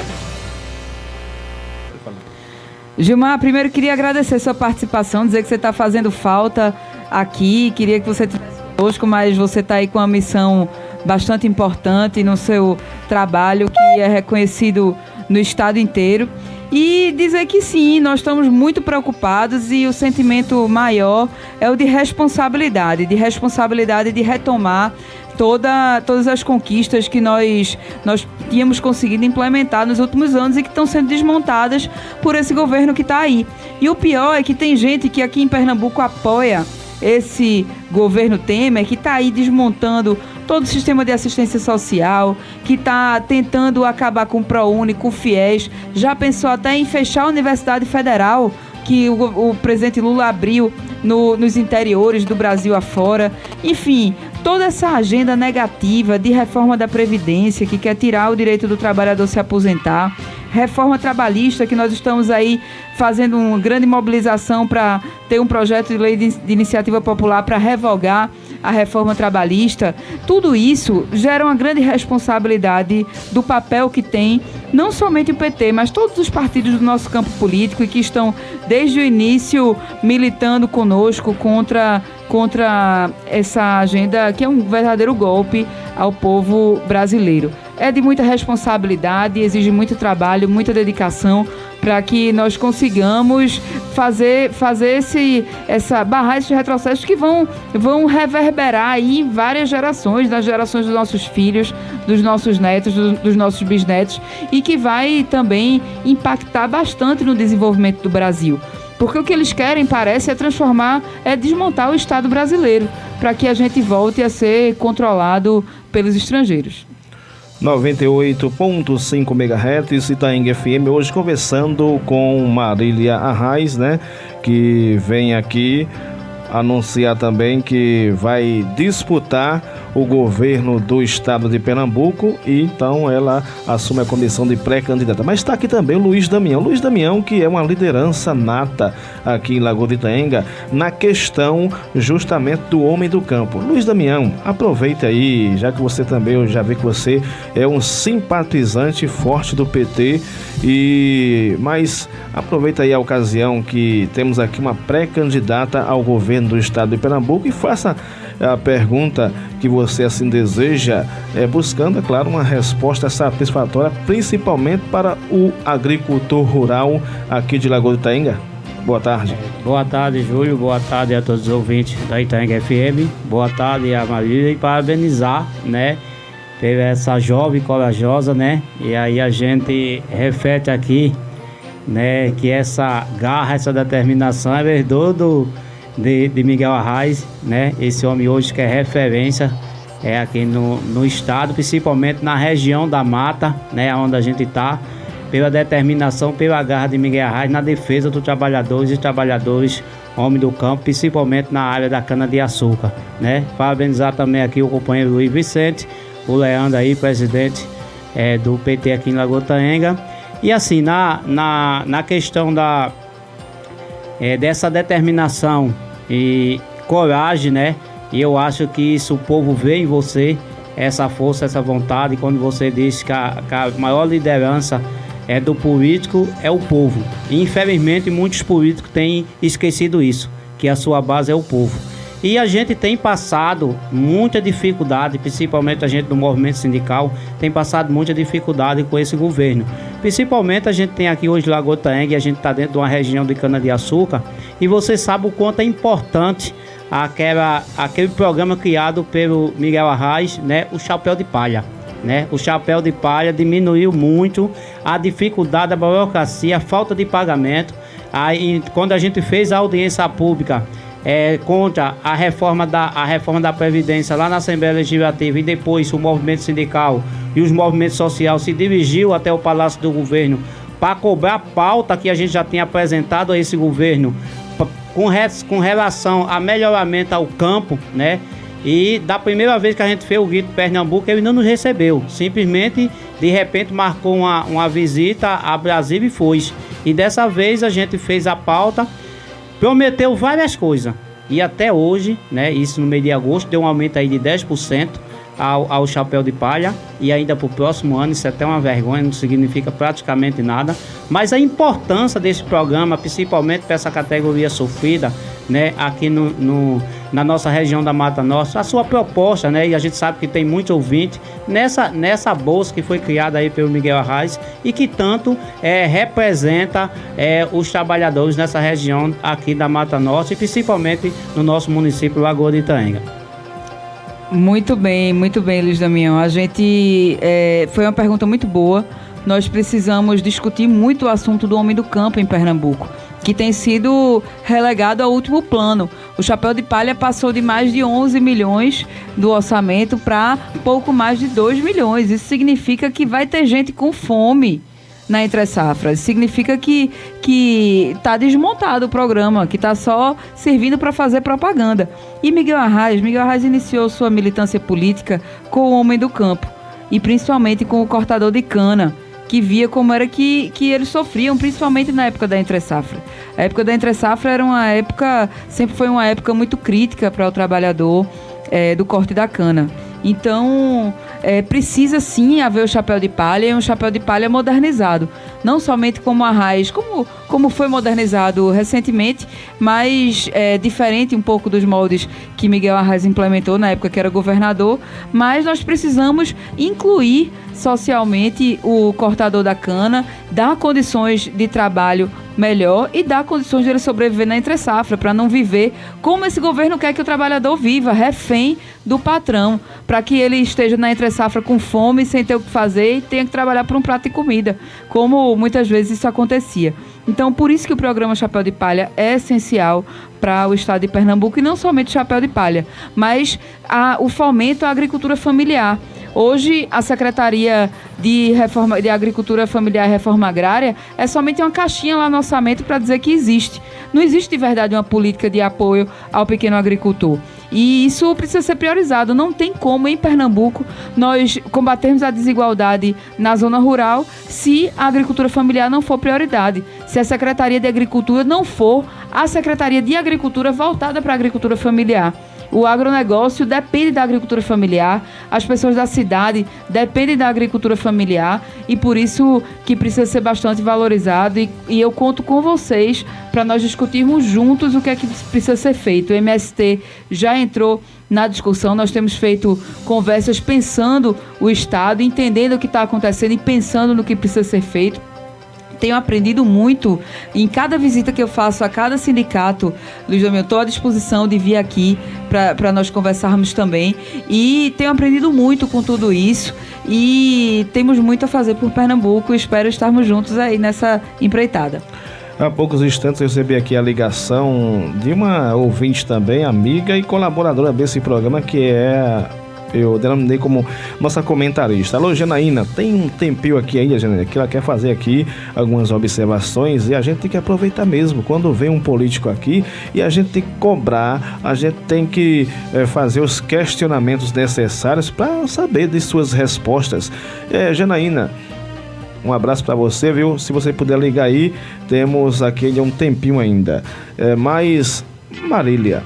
Gilmar, primeiro queria agradecer a sua participação, dizer que você está fazendo falta aqui, queria que você estivesse conosco, mas você está aí com uma missão bastante importante no seu trabalho, que é reconhecido no estado inteiro. E dizer que sim, nós estamos muito preocupados e o sentimento maior é o de responsabilidade de retomar todas as conquistas que nós tínhamos conseguido implementar nos últimos anos e que estão sendo desmontadas por esse governo que está aí. E o pior é que tem gente que aqui em Pernambuco apoia esse governo Temer, que está aí desmontando todo o sistema de assistência social, que está tentando acabar com o ProUni, com o FIES, já pensou até em fechar a Universidade Federal, que o presidente Lula abriu nos interiores do Brasil afora. Enfim, toda essa agenda negativa de reforma da Previdência, que quer tirar o direito do trabalhador se aposentar, reforma trabalhista, que nós estamos aí fazendo uma grande mobilização para ter um projeto de lei de iniciativa popular para revogar a reforma trabalhista. Tudo isso gera uma grande responsabilidade do papel que tem não somente o PT, mas todos os partidos do nosso campo político e que estão desde o início militando conosco contra essa agenda que é um verdadeiro golpe ao povo brasileiro. é de muita responsabilidade, exige muito trabalho, muita dedicação para que nós consigamos barrar esses retrocessos que vão reverberar aí em várias gerações, nas gerações dos nossos filhos, dos nossos netos, dos nossos bisnetos, e que vai também impactar bastante no desenvolvimento do Brasil. Porque o que eles querem, parece, é desmontar o Estado brasileiro, para que a gente volte a ser controlado pelos estrangeiros. 98.5 MHz, Itaenga FM, hoje conversando com Marília Arraes, né, que vem aqui anunciar também que vai disputar o governo do estado de Pernambuco, e então ela assume a condição de pré-candidata. Mas está aqui também o Luiz Damião, que é uma liderança nata aqui em Lagoa de Itaenga na questão justamente do homem do campo. Luiz Damião, aproveita aí, já que você também, eu já vi que você é um simpatizante forte do PT, mas aproveita aí a ocasião que temos aqui uma pré-candidata ao governo do estado de Pernambuco e faça a pergunta que você assim deseja, buscando, é claro, uma resposta satisfatória, principalmente para o agricultor rural aqui de Lagoa de Itaenga. Boa tarde. Boa tarde, Júlio. Boa tarde a todos os ouvintes da Itaenga FM. Boa tarde a Marília, e parabenizar, né, teve essa jovem corajosa, né, e aí a gente reflete aqui, né, que essa garra, essa determinação é herdou de Miguel Arraes, né? Esse homem hoje que é referência aqui no estado, principalmente na região da Mata, né, onde a gente está, pela determinação, pela garra de Miguel Arraes na defesa dos trabalhadores e trabalhadores, homem do campo, principalmente na área da cana-de-açúcar, né? Parabenizar também aqui o companheiro Luiz Vicente, o Leandro aí, presidente do PT aqui em Lagoa de Itaenga. E assim, na questão dessa determinação e coragem, né? E eu acho que isso o povo vê em você, essa força, essa vontade. Quando você diz que a maior liderança do político é o povo. E infelizmente muitos políticos têm esquecido isso, que a sua base é o povo. E a gente tem passado muita dificuldade, principalmente a gente do movimento sindical, tem passado muita dificuldade com esse governo. Principalmente a gente tem aqui hoje Lagoa de Itaenga, e a gente está dentro de uma região de cana-de-açúcar, e você sabe o quanto é importante aquele programa criado pelo Miguel Arraes, né, o Chapéu de Palha. Né? O Chapéu de Palha diminuiu muito a dificuldade da burocracia, a falta de pagamento. Aí, quando a gente fez a audiência pública contra a reforma da Previdência lá na Assembleia Legislativa, e depois o movimento sindical e os movimentos sociais se dirigiu até o Palácio do Governo para cobrar a pauta que a gente já tinha apresentado a esse governo com relação a melhoramento ao campo, né? E da primeira vez que a gente fez o Grito Pernambuco, ele não nos recebeu. Simplesmente, de repente, marcou uma visita a Brasília e foi. E dessa vez a gente fez a pauta, prometeu várias coisas. E até hoje, né, isso no mês de agosto, deu um aumento aí de 10% ao Chapéu de Palha. E ainda para o próximo ano, isso é até uma vergonha, não significa praticamente nada. Mas a importância desse programa, principalmente para essa categoria sofrida, né, aqui na nossa região da Mata Norte, a sua proposta, né, e a gente sabe que tem muitos ouvintes nessa bolsa que foi criada aí pelo Miguel Arraes e que tanto representa os trabalhadores nessa região aqui da Mata Norte e principalmente no nosso município Lagoa de Itaenga. Muito bem, Luiz Damião. A gente foi uma pergunta muito boa. Nós precisamos discutir muito o assunto do homem do campo em Pernambuco, que tem sido relegado ao último plano. O Chapéu de Palha passou de mais de 11 milhões do orçamento para pouco mais de 2 milhões. Isso significa que vai ter gente com fome na Entre Safras. Significa que está desmontado o programa, que está só servindo para fazer propaganda. E Miguel Arraes iniciou sua militância política com o homem do campo, e principalmente com o cortador de cana, que via como era que eles sofriam, principalmente na época da Entre Safra. A época da Entre Safra sempre foi uma época muito crítica para o trabalhador do corte da cana. Então, precisa sim haver o chapéu de palha e um chapéu de palha modernizado. Não somente como a raiz, como foi modernizado recentemente, mas diferente um pouco dos moldes que Miguel Arraes implementou na época que era governador, mas nós precisamos incluir socialmente o cortador da cana, dar condições de trabalho melhor e dar condições de ele sobreviver na entre-safra, para não viver como esse governo quer que o trabalhador viva, refém do patrão, para que ele esteja na entre-safra com fome, sem ter o que fazer e tenha que trabalhar por um prato de comida, como muitas vezes isso acontecia. Então, por isso que o programa Chapéu de Palha é essencial para o estado de Pernambuco, e não somente o Chapéu de Palha, mas o fomento à agricultura familiar. Hoje, a Secretaria de Agricultura Familiar e Reforma Agrária é somente uma caixinha lá no orçamento para dizer que existe. Não existe de verdade uma política de apoio ao pequeno agricultor. E isso precisa ser priorizado. Não tem como, em Pernambuco, nós combatermos a desigualdade na zona rural se a agricultura familiar não for prioridade. Se a Secretaria de Agricultura não for a Secretaria de Agricultura voltada para a agricultura familiar. O agronegócio depende da agricultura familiar, as pessoas da cidade dependem da agricultura familiar, e por isso que precisa ser bastante valorizado, e eu conto com vocês para nós discutirmos juntos o que é que precisa ser feito. O MST já entrou na discussão, nós temos feito conversas pensando o Estado, entendendo o que está acontecendo e pensando no que precisa ser feito. Tenho aprendido muito em cada visita que eu faço a cada sindicato. Luiz Domingos, estou à disposição de vir aqui para nós conversarmos também, e tenho aprendido muito com tudo isso, e temos muito a fazer por Pernambuco. Espero estarmos juntos aí nessa empreitada. Há poucos instantes eu recebi aqui a ligação de uma ouvinte também, amiga e colaboradora desse programa, que eu denominei como nossa comentarista. Alô, Janaína, tem um tempinho aqui ainda, Janaína, que ela quer fazer aqui algumas observações, e a gente tem que aproveitar mesmo quando vem um político aqui, e a gente tem que cobrar, a gente tem que fazer os questionamentos necessários para saber de suas respostas. Janaína, um abraço para você, viu? Se você puder ligar aí, temos aqui um tempinho ainda. Mas, Marília,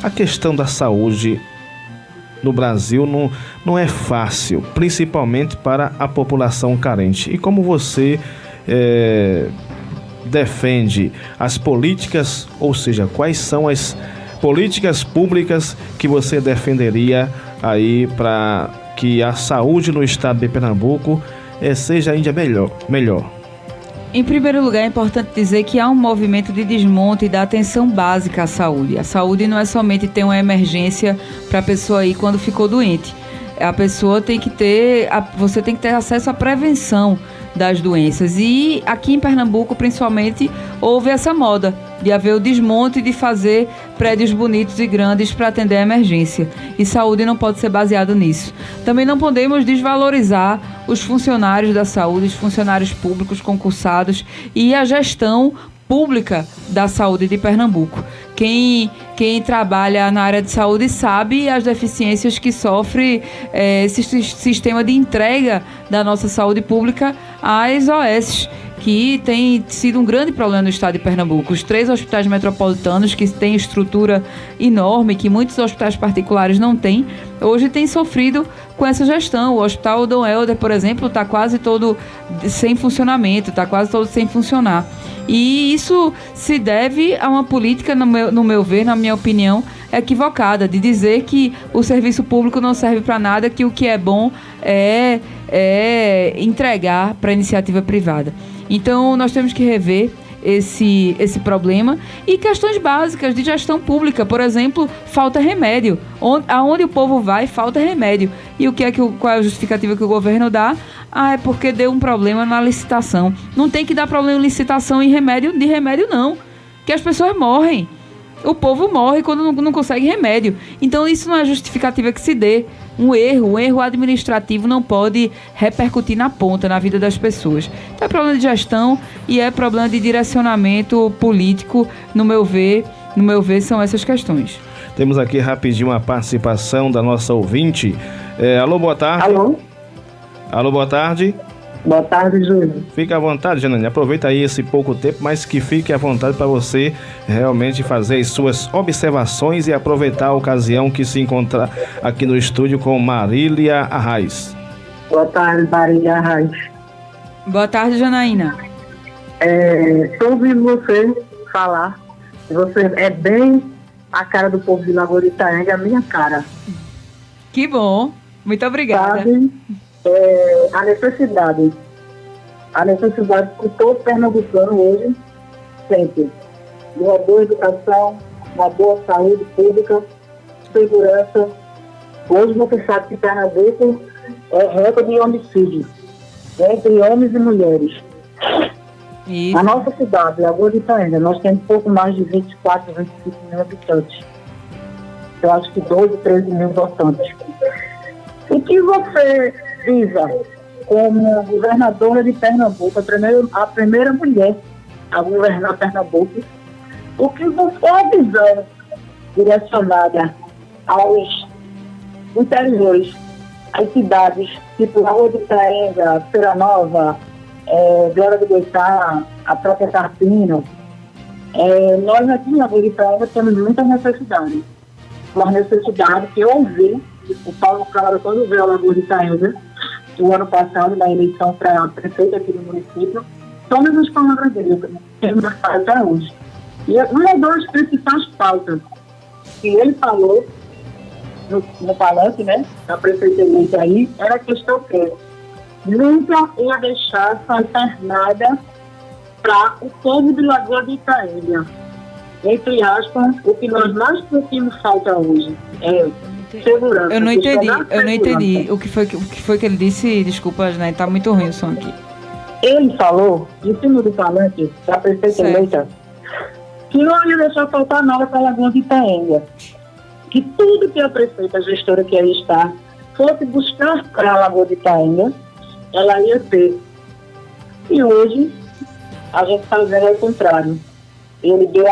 a questão da saúde no Brasil não é fácil, principalmente para a população carente. E como você defende as políticas, ou seja, quais são as políticas públicas que você defenderia aí para que a saúde no estado de Pernambuco seja ainda melhor? Em primeiro lugar, é importante dizer que há um movimento de desmonte da atenção básica à saúde. A saúde não é somente ter uma emergência para a pessoa ir quando ficou doente. A pessoa tem que você tem que ter acesso à prevenção das doenças. E aqui em Pernambuco, principalmente, houve essa moda de haver o desmonte, de fazer prédios bonitos e grandes para atender a emergência. E saúde não pode ser baseado nisso. Também não podemos desvalorizar os funcionários da saúde, os funcionários públicos concursados e a gestão pública da saúde de Pernambuco. Quem trabalha na área de saúde sabe as deficiências que sofre esse sistema de entrega da nossa saúde pública às OS, que tem sido um grande problema no estado de Pernambuco. Os 3 hospitais metropolitanos, que têm estrutura enorme, que muitos hospitais particulares não têm, hoje têm sofrido com essa gestão. O Hospital Dom Helder, por exemplo, está quase todo sem funcionamento, está quase todo sem funcionar. E isso se deve a uma política, no meu ver, na minha opinião, equivocada, de dizer que o serviço público não serve para nada, que o que é bom é entregar para a iniciativa privada. Então, nós temos que rever esse problema, e questões básicas de gestão pública. Por exemplo, falta remédio. Aonde o povo vai, falta remédio. E qual é a justificativa que o governo dá? É porque deu um problema na licitação. Não tem que dar problema em licitação de remédio não. Que as pessoas morrem. O povo morre quando não consegue remédio. Então isso não é justificativa que se dê. Um erro administrativo não pode repercutir na ponta, na vida das pessoas. Então é problema de gestão e é problema de direcionamento político, no meu ver, são essas questões. Temos aqui rapidinho a participação da nossa ouvinte. Alô, boa tarde. Alô, boa tarde. Boa tarde, Júlio. Fique à vontade, Janaína. Aproveita aí esse pouco tempo, mas que fique à vontade para você realmente fazer as suas observações e aproveitar a ocasião que se encontra aqui no estúdio com Marília Arraes. Boa tarde, Marília Arraes. Boa tarde, Janaína. Estou ouvindo você falar. Você é bem a cara do povo de Lagoa de Itaenga, a minha cara. Que bom. Muito obrigada. Sabe, a necessidade que todo pernambucano hoje sente de uma boa educação, uma boa saúde pública, segurança. Hoje você sabe que Pernambuco é recorde de homicídio entre homens e mulheres. Isso. A nossa cidade, Lagoa de Itaenga, nós temos pouco mais de 24, 25 mil habitantes. Eu acho que 12, 13 mil votantes. O que você visa como governadora de Pernambuco, a primeira mulher a governar Pernambuco, o que você é a visão direcionada aos interiores, às cidades, tipo Lagoa de Itaenga, Feira Nova, Glória do Goitá, a própria Carpina. Nós aqui em Lagoa de Itaenga temos muita necessidade. Uma necessidade que eu ouvi o Paulo Câmara, quando veio a Lagoa de Itaenga, o ano passado, na eleição para prefeito aqui do município, todas as palavras dele, temos até hoje. E uma das principais pautas que ele falou no palanque, né, da prefeita eleita aí, era a questão que nunca ia deixar faltar nada para o povo de Lagoa de Itaenga. Entre aspas, o que nós mais sentimos falta hoje é segurança. Eu não entendi. O que foi que ele disse? Desculpa, né? Tá muito ruim o som aqui. Ele falou, em cima do palanque, da prefeita eleita, que não ia deixar faltar nada para a Lagoa de Itaenga. Que tudo que a prefeita, a gestora que aí está, fosse buscar para a Lagoa de Itaenga, ela ia ter. E hoje, a gente está vendo ao contrário. Ele deu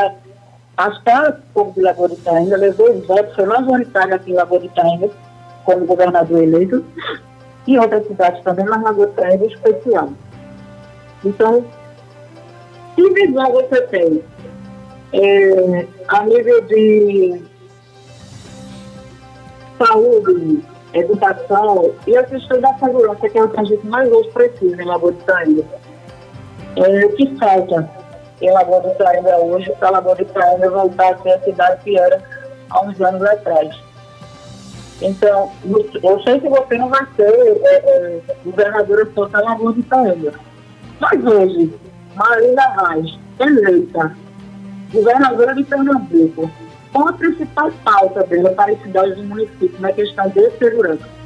as caras do povo de Lagoa de Itaenga, levou os votos, foi majoritário aqui em Lagoa de Itaenga, como governador eleito, e outras cidades também, mas Lagoa de Itaenga é especial. Então, que visão você tem a nível de saúde, educação e a questão da segurança, que é o que a gente mais hoje precisa em Lagoa de Itaenga? O que falta em Lagoa de Itaenga hoje para Lagoa de Itaenga voltar a ser a cidade que era há uns anos atrás? Então, eu sei que você não vai ser governadora só da Lagoa de Itaenga, mas hoje, Marília Arraes, eleita governadora de Pernambuco, qual a principal pauta dela para as cidades do município na questão de segurança?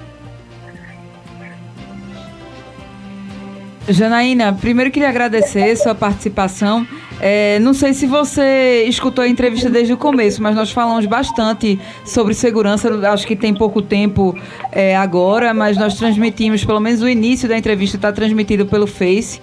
Janaína, primeiro queria agradecer sua participação. Não sei se você escutou a entrevista desde o começo, mas nós falamos bastante sobre segurança. Acho que tem pouco tempo agora, mas nós transmitimos, pelo menos o início da entrevista está transmitido pelo Face.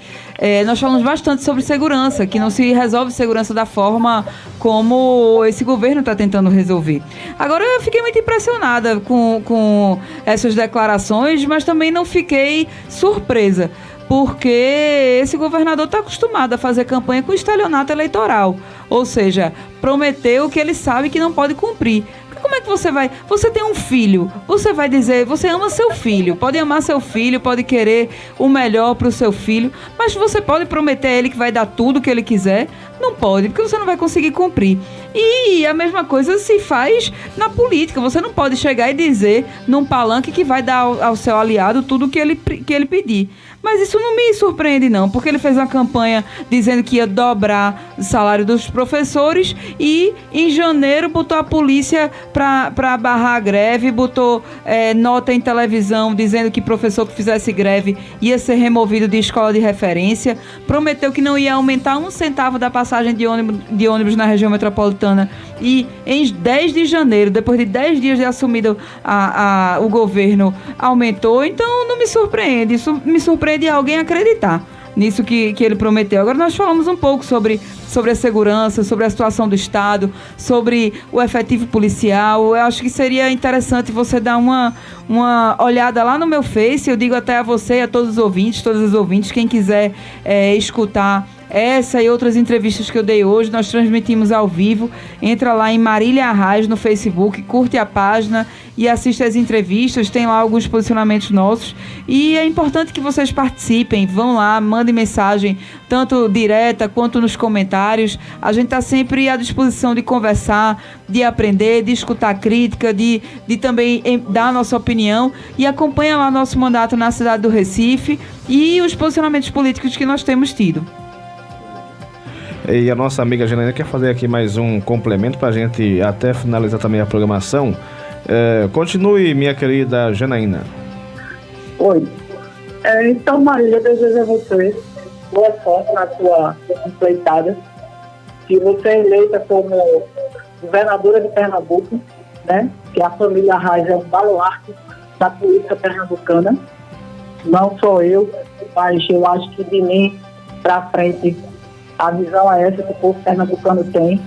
Nós falamos bastante sobre segurança, que não se resolve segurança da forma como esse governo está tentando resolver. Agora, eu fiquei muito impressionada com essas declarações, mas também não fiquei surpresa, porque esse governador está acostumado a fazer campanha com estelionato eleitoral, ou seja, prometeu o que ele sabe que não pode cumprir. Como é que você vai... Você tem um filho, você vai dizer... Você ama seu filho, pode amar seu filho, pode querer o melhor para o seu filho, mas você pode prometer a ele que vai dar tudo o que ele quiser? Não pode, porque você não vai conseguir cumprir. E a mesma coisa se faz na política. Você não pode chegar e dizer num palanque que vai dar ao seu aliado tudo o que ele pedir. Mas isso não me surpreende não, porque ele fez uma campanha dizendo que ia dobrar o salário dos professores e em janeiro botou a polícia para barrar a greve, botou nota em televisão dizendo que professor que fizesse greve ia ser removido de escola de referência, prometeu que não ia aumentar 1 centavo da passagem de ônibus na região metropolitana e em 10 de janeiro, depois de 10 dias de assumido o governo, aumentou. Então não me surpreende, isso me surpreende alguém acreditar nisso que ele prometeu. Agora nós falamos um pouco sobre a segurança, sobre a situação do Estado, sobre o efetivo policial. Eu acho que seria interessante você dar uma olhada lá no meu Face. Eu digo até a você e a todos os ouvintes, todas as ouvintes, quem quiser escutar essa e outras entrevistas que eu dei hoje, nós transmitimos ao vivo. Entra lá em Marília Arraes no Facebook, curte a página e assiste as entrevistas, tem lá alguns posicionamentos nossos. E é importante que vocês participem, vão lá, mandem mensagem, tanto direta quanto nos comentários. A gente está sempre à disposição de conversar, de aprender, de escutar crítica, de também dar a nossa opinião. E acompanha lá nosso mandato na cidade do Recife e os posicionamentos políticos que nós temos tido. E a nossa amiga Janaína quer fazer aqui mais um complemento para a gente até finalizar também a programação. Continue, minha querida Janaína. Oi. Então, Marília, eu desejo a você boa sorte na sua empreitada. Que você é eleita como governadora de Pernambuco, né? Que a família Arraes é um baluarte da política pernambucana. Não só eu, mas eu acho que de mim para frente a visão é essa que o povo pernambucano tem.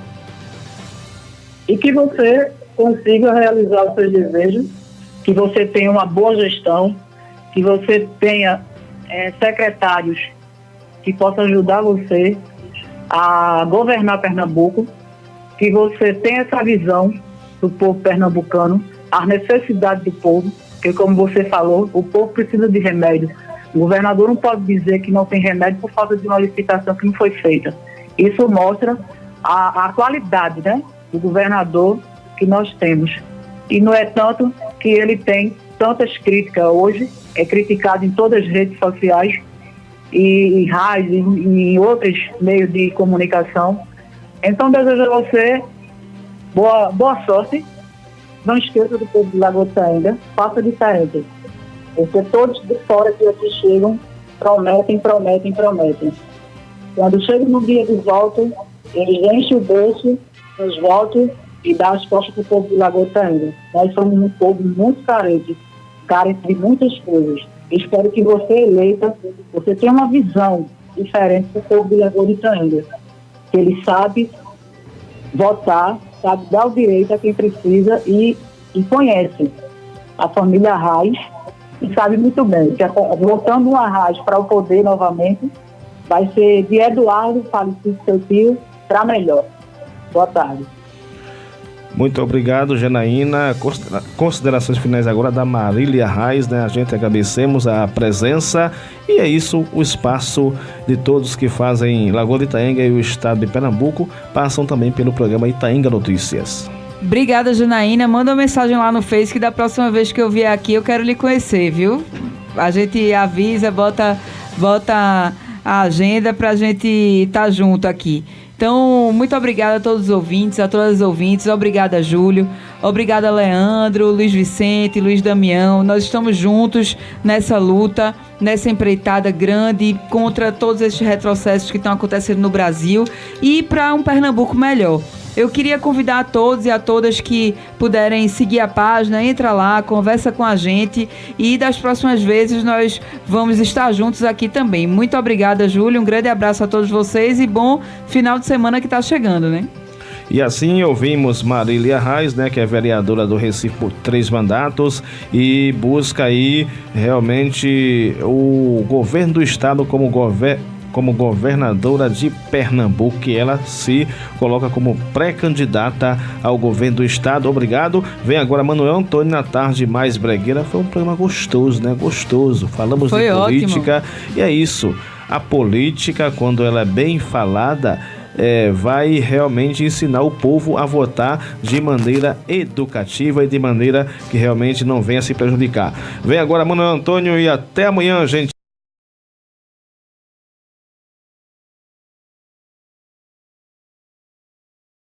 E que você consiga realizar os seus desejos, que você tenha uma boa gestão, que você tenha secretários que possam ajudar você a governar Pernambuco, que você tenha essa visão do povo pernambucano, as necessidades do povo, porque como você falou, o povo precisa de remédio. O governador não pode dizer que não tem remédio por falta de uma licitação que não foi feita. Isso mostra a qualidade, né, do governador que nós temos. E não é tanto que ele tem tantas críticas hoje, é criticado em todas as redes sociais e em rádio, em outros meios de comunicação. Então, desejo a você boa sorte. Não esqueça do povo de Lagoa de Itaenga, faça diferente. Porque todos de fora que aqui chegam prometem. Quando chegam no dia de volta, eles enchem o bolso, nos voltam e dão as costas para o povo de Lagoa de Itaenga. Nós somos um povo muito carente de muitas coisas. Espero que você, eleita, você tenha uma visão diferente do povo de Lagoa de Itaenga. Que ele sabe votar, sabe dar o direito a quem precisa e conhece a família Arraes. E sabe muito bem que voltando um Arraes para o poder novamente, vai ser de Eduardo, falecido seu tio, para melhor. Boa tarde. Muito obrigado, Janaína. Considerações finais agora da Marília Arraes, né? A gente agradecemos a presença e é isso, o espaço de todos que fazem Lagoa de Itaenga e o estado de Pernambuco passam também pelo programa Itaenga Notícias. Obrigada, Janaína. Manda uma mensagem lá no Face que da próxima vez que eu vier aqui eu quero lhe conhecer, viu? A gente avisa, bota a agenda pra gente estar junto aqui. Então, muito obrigada a todos os ouvintes, a todas as ouvintes. Obrigada, Júlio. Obrigada, Leandro, Luiz Vicente, Luiz Damião. Nós estamos juntos nessa luta, nessa empreitada grande contra todos esses retrocessos que estão acontecendo no Brasil e para um Pernambuco melhor. Eu queria convidar a todos e a todas que puderem seguir a página, entra lá, conversa com a gente e das próximas vezes nós vamos estar juntos aqui também. Muito obrigada, Júlio, um grande abraço a todos vocês e bom final de semana que está chegando, né? E assim ouvimos Marília Arraes, né, que é vereadora do Recife por 3 mandatos e busca aí realmente o governo do estado como governadora de Pernambuco, que ela se coloca como pré-candidata ao governo do estado. Obrigado. Vem agora Manuel Antônio na tarde mais bregueira. Foi um programa gostoso, né? Gostoso. Falamos de política. Ótimo. E é isso. A política, quando ela é bem falada, vai realmente ensinar o povo a votar de maneira educativa e de maneira que realmente não venha se prejudicar. Vem agora Manuel Antônio e até amanhã, gente.